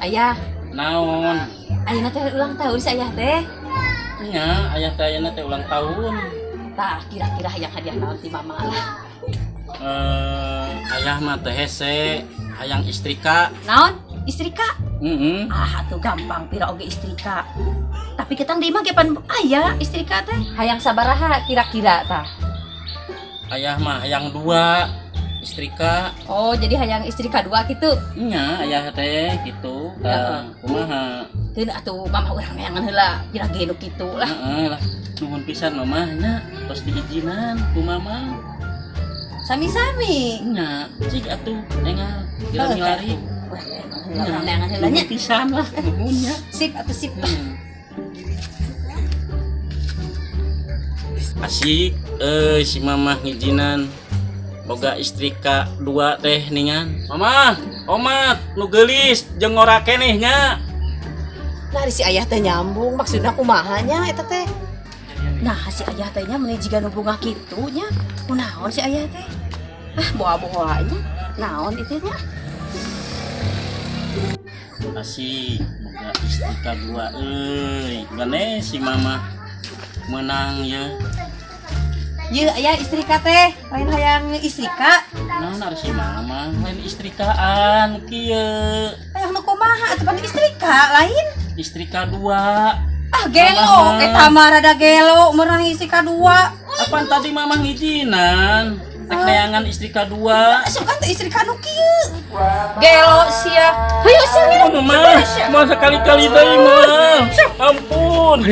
Ayah, Naon? ayeuna teh ulang tahun si ayah teh. Nya, ayah teh ayeuna teh ulang tahun. Tah, kira-kira hayang hadiah naon ti mama lah. Ayah mah teh hese, hayang istrika. Naon? Istrika? Heeh. Ah, atuh gampang pira oge istrika. Tapi kita di mah ge pan aya istrika teh. Hayang sabaraha kira-kira tah? Ayah mah hayang 2 istrika. Oh, jadi hayang istrika 2 gitu. Nya, ayah teh gitu. Tah, kumaha? Teu atuh mama urang neangan heula kira ge nu kitu lah. Heeh lah. Nuhun pisan mah nya, tos diizinan ku mama. Sami-sami. Nya, cik atuh engal kira ngilari. Urang neangan heula nya. Nuhun pisan lah nuhunnya. Sip atuh sip. Asik, si mamah ngijinan boga istrika 2 teh ningan. Mama, omat nu geulis jeung ngora keneh nya. Nah, si ayah teh nyambung maksudna kumaha nya eta teh? Nah, si ayah teh nya meuni jiga nu bunga kitu nya. Kunaon si ayah teh? Ah, boa-boa nya. Naon itu nya? Asik, boga istrika 2 euy. Gane si mamah menang ya. Ye, ayah istrika teh, lain hayang istrika. Nah, si mama lain istrikaan kieu. Hayang nu kumaha atuh pan istrika lain? Istrika 2. Ah, gelo, eta mah rada gelo, meurang istrika 2. Apaan tadi mamah ngijinan? Tek neangan istrika 2. Sukan teh istrika nu kieu. Gelo sia. Hayu sia. Mama, mau sekali-kali deui mah. Ampun.